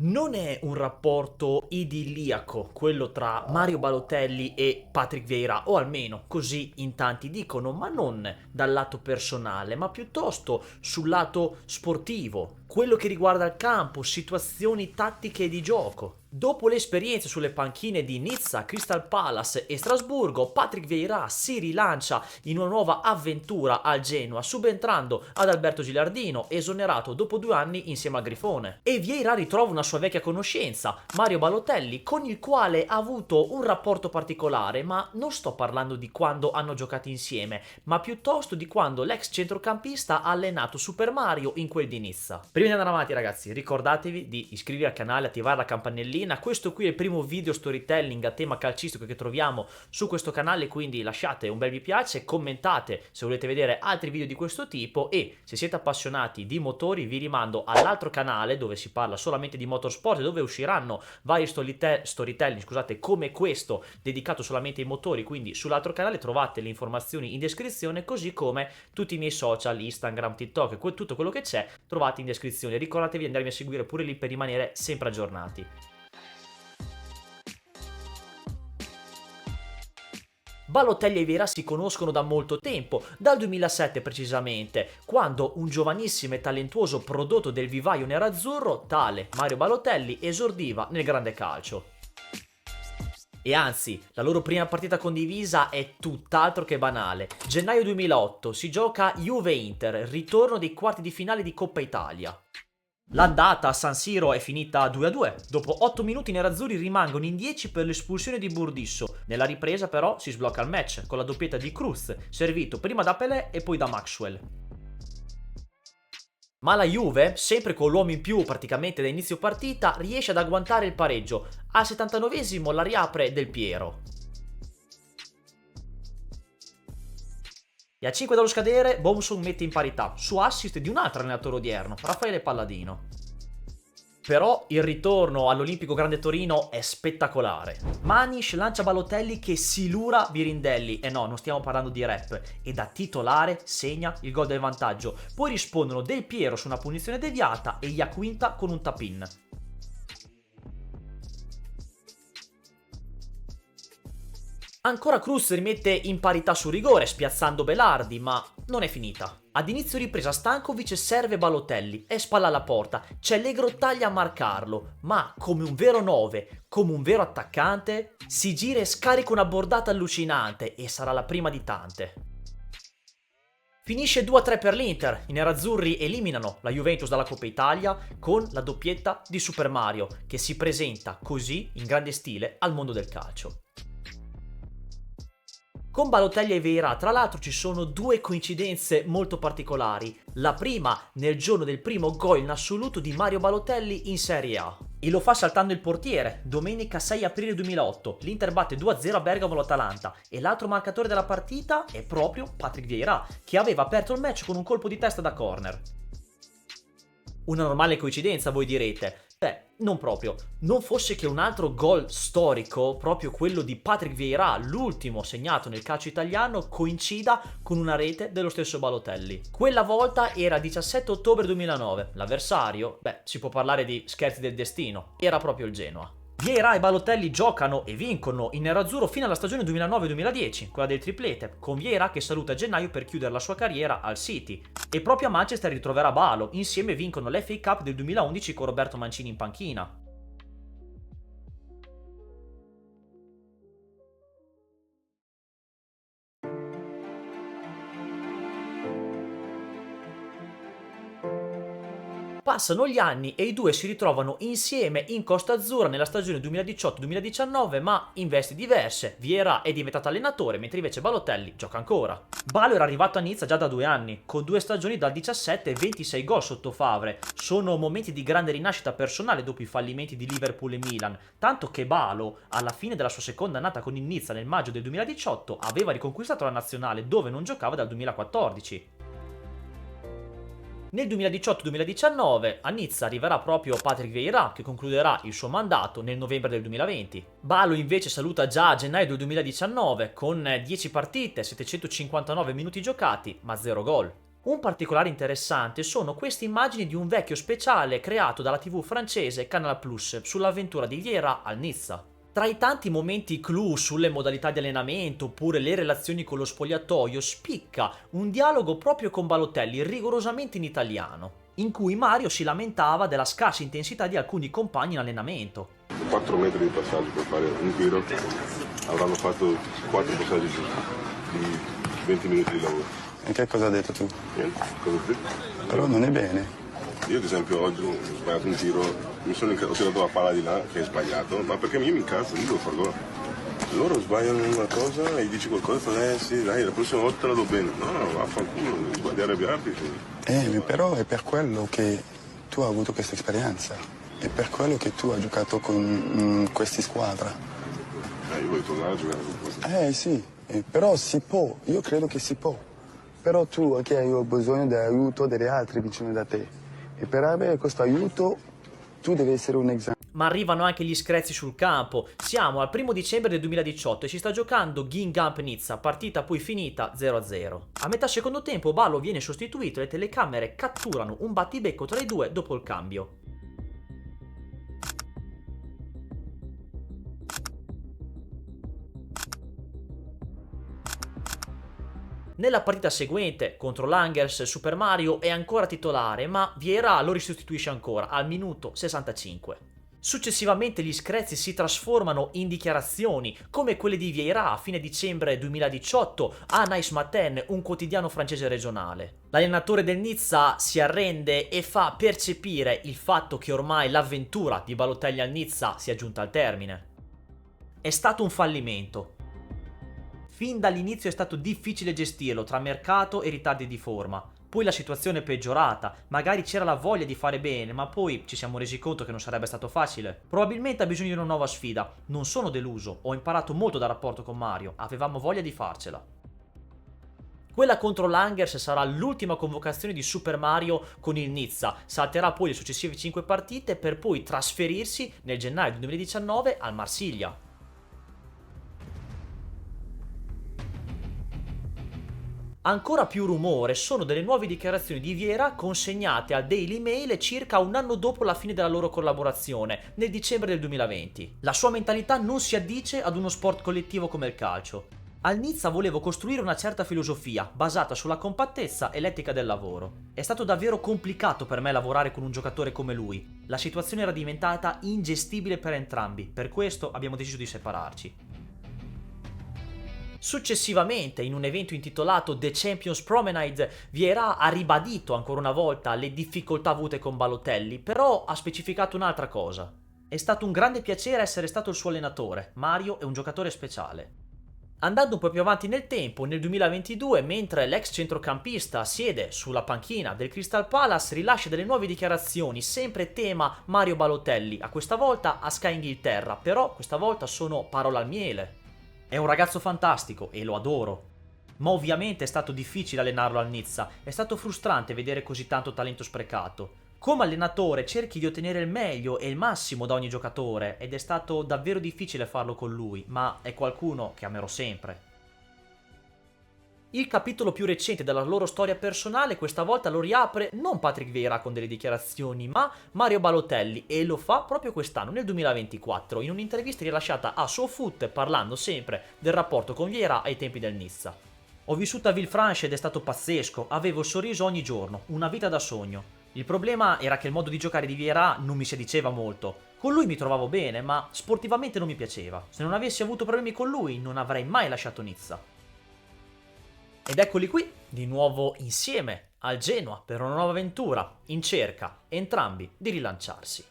Non è un rapporto idilliaco quello tra Mario Balotelli e Patrick Vieira, o almeno così in tanti dicono, ma non dal lato personale, ma piuttosto sul lato sportivo, quello che riguarda il campo, situazioni tattiche di gioco. Dopo le esperienze sulle panchine di Nizza, Crystal Palace e Strasburgo, Patrick Vieira si rilancia in una nuova avventura al Genoa, subentrando ad Alberto Gilardino, esonerato dopo 2 anni insieme al Grifone. E Vieira ritrova una sua vecchia conoscenza, Mario Balotelli, con il quale ha avuto un rapporto particolare, ma non sto parlando di quando hanno giocato insieme, ma piuttosto di quando l'ex centrocampista ha allenato Super Mario in quel di Nizza. Prima di andare avanti, ragazzi, ricordatevi di iscrivervi al canale, attivare la campanellina. Questo qui è il primo video storytelling a tema calcistico che troviamo su questo canale, quindi lasciate un bel mi piace, commentate se volete vedere altri video di questo tipo, e se siete appassionati di motori vi rimando all'altro canale dove si parla solamente di motorsport e dove usciranno vari storytelling, scusate, come questo dedicato solamente ai motori. Quindi sull'altro canale trovate le informazioni in descrizione, così come tutti i miei social, Instagram, TikTok, tutto quello che c'è trovate in descrizione. Ricordatevi di andarmi a seguire pure lì per rimanere sempre aggiornati. Balotelli e Vieira si conoscono da molto tempo, dal 2007 precisamente, quando un giovanissimo e talentuoso prodotto del vivaio nerazzurro, tale Mario Balotelli, esordiva nel grande calcio. E anzi, la loro prima partita condivisa è tutt'altro che banale. Gennaio 2008, si gioca Juve-Inter, ritorno dei quarti di finale di Coppa Italia. L'andata a San Siro è finita 2-2. Dopo 8 minuti i nerazzurri rimangono in 10 per l'espulsione di Burdisso. Nella ripresa però si sblocca il match con la doppietta di Cruz, servito prima da Pelé e poi da Maxwell. Ma la Juve, sempre con l'uomo in più praticamente da inizio partita, riesce ad agguantare il pareggio. Al 79esimo la riapre Del Piero. E a 5 dallo scadere, Bomson mette in parità, su assist di un altro allenatore odierno, Raffaele Palladino. Però il ritorno all'Olimpico Grande Torino è spettacolare. Manish lancia Balotelli che silura Birindelli, e no, non stiamo parlando di rap, e da titolare segna il gol del vantaggio. Poi rispondono Del Piero su una punizione deviata e Iaquinta con un tap-in. Ancora Cruz rimette in parità su rigore, spiazzando Belardi, ma non è finita. Ad inizio ripresa Stankovic serve Balotelli, è spalla alla porta, c'è Allegro taglia a marcarlo, ma come un vero 9, come un vero attaccante, si gira e scarica una bordata allucinante, e sarà la prima di tante. Finisce 2-3 per l'Inter, i nerazzurri eliminano la Juventus dalla Coppa Italia con la doppietta di Super Mario, che si presenta così in grande stile al mondo del calcio. Con Balotelli e Vieira, tra l'altro, ci sono 2 coincidenze molto particolari. La prima nel giorno del primo gol in assoluto di Mario Balotelli in Serie A. E lo fa saltando il portiere, domenica 6 aprile 2008. L'Inter batte 2-0 a Bergamo l'Atalanta e l'altro marcatore della partita è proprio Patrick Vieira, che aveva aperto il match con un colpo di testa da corner. Una normale coincidenza, voi direte. Beh, non proprio. Non fosse che un altro gol storico, proprio quello di Patrick Vieira, l'ultimo segnato nel calcio italiano, coincida con una rete dello stesso Balotelli. Quella volta era 17 ottobre 2009. L'avversario, beh, si può parlare di scherzi del destino, era proprio il Genoa. Vieira e Balotelli giocano e vincono in nerazzurro fino alla stagione 2009-2010, quella del triplete, con Vieira che saluta a gennaio per chiudere la sua carriera al City. E proprio a Manchester ritroverà Balo, insieme vincono l'FA Cup del 2011 con Roberto Mancini in panchina. Passano gli anni e i due si ritrovano insieme in Costa Azzurra nella stagione 2018-2019, ma in vesti diverse. Vieira è diventato allenatore, mentre invece Balotelli gioca ancora. Balo era arrivato a Nizza già da 2 anni, con 2 stagioni da 17 e 26 gol sotto Favre. Sono momenti di grande rinascita personale dopo i fallimenti di Liverpool e Milan, tanto che Balo, alla fine della sua seconda annata con il Nizza nel maggio del 2018, aveva riconquistato la nazionale, dove non giocava dal 2014. Nel 2018-2019 a Nizza arriverà proprio Patrick Vieira, che concluderà il suo mandato nel novembre del 2020. Balo invece saluta già a gennaio del 2019 con 10 partite, 759 minuti giocati, ma 0 gol. Un particolare interessante sono queste immagini di un vecchio speciale creato dalla TV francese Canal Plus sull'avventura di Vieira al Nizza. Tra i tanti momenti clou sulle modalità di allenamento oppure le relazioni con lo spogliatoio spicca un dialogo proprio con Balotelli rigorosamente in italiano, in cui Mario si lamentava della scarsa intensità di alcuni compagni in allenamento. 4 metri di passaggio per fare un giro, avranno fatto 4 passaggi di 20 minuti di lavoro. E che cosa hai detto tu? Niente, cosa ho detto? Però non è bene. Io ad esempio oggi ho sbagliato un tiro, ho tirato la palla di là che è sbagliato, ma perché io mi incazzo, io devo far gol. Loro sbagliano una cosa e gli dici qualcosa e fanno sì dai la prossima volta la do bene. No, vaffanculo, devi arrabbiarti. Però è per quello che tu hai avuto questa esperienza. È per quello che tu hai giocato con questi squadra. Io voglio tornare a giocare con questo. Sì, però si può, io credo che si può. Però tu anche hai bisogno dell'aiuto degli altri vicino da te. E per avere questo aiuto tu devi essere un esempio. Ma arrivano anche gli screzi sul campo. Siamo al 1° dicembre del 2018 e si sta giocando Guingamp Nizza, partita poi finita 0-0. A metà secondo tempo Ballo viene sostituito e le telecamere catturano un battibecco tra i due dopo il cambio. Nella partita seguente, contro l'Angers, Super Mario è ancora titolare, ma Vieira lo risostituisce ancora, al minuto 65. Successivamente gli screzi si trasformano in dichiarazioni, come quelle di Vieira a fine dicembre 2018 a Nice Matin, un quotidiano francese regionale. L'allenatore del Nizza si arrende e fa percepire il fatto che ormai l'avventura di Balotelli al Nizza sia giunta al termine. È stato un fallimento. Fin dall'inizio è stato difficile gestirlo tra mercato e ritardi di forma. Poi la situazione è peggiorata, magari c'era la voglia di fare bene, ma poi ci siamo resi conto che non sarebbe stato facile. Probabilmente ha bisogno di una nuova sfida. Non sono deluso, ho imparato molto dal rapporto con Mario, avevamo voglia di farcela. Quella contro l'Angers sarà l'ultima convocazione di Super Mario con il Nizza, salterà poi le successive 5 partite per poi trasferirsi nel gennaio 2019 al Marsiglia. Ancora più rumore sono delle nuove dichiarazioni di Vieira consegnate al Daily Mail circa un anno dopo la fine della loro collaborazione, nel dicembre del 2020. La sua mentalità non si addice ad uno sport collettivo come il calcio. Al Nizza volevo costruire una certa filosofia, basata sulla compattezza e l'etica del lavoro. È stato davvero complicato per me lavorare con un giocatore come lui. La situazione era diventata ingestibile per entrambi, per questo abbiamo deciso di separarci. Successivamente, in un evento intitolato The Champions Promenade, Vieira ha ribadito ancora una volta le difficoltà avute con Balotelli, però ha specificato un'altra cosa. È stato un grande piacere essere stato il suo allenatore. Mario è un giocatore speciale. Andando un po' più avanti nel tempo, nel 2022, mentre l'ex centrocampista siede sulla panchina del Crystal Palace, rilascia delle nuove dichiarazioni, sempre tema Mario Balotelli, a questa volta a Sky Inghilterra, però questa volta sono parole al miele. È un ragazzo fantastico e lo adoro. Ma ovviamente è stato difficile allenarlo al Nizza, è stato frustrante vedere così tanto talento sprecato. Come allenatore cerchi di ottenere il meglio e il massimo da ogni giocatore ed è stato davvero difficile farlo con lui, ma è qualcuno che amerò sempre. Il capitolo più recente della loro storia personale questa volta lo riapre non Patrick Vieira con delle dichiarazioni, ma Mario Balotelli, e lo fa proprio quest'anno, nel 2024, in un'intervista rilasciata a SoFoot parlando sempre del rapporto con Vieira ai tempi del Nizza. Ho vissuto a Villefranche ed è stato pazzesco, avevo il sorriso ogni giorno, una vita da sogno. Il problema era che il modo di giocare di Vieira non mi sediceva molto. Con lui mi trovavo bene, ma sportivamente non mi piaceva. Se non avessi avuto problemi con lui non avrei mai lasciato Nizza. Ed eccoli qui, di nuovo insieme al Genoa per una nuova avventura, in cerca, entrambi, di rilanciarsi.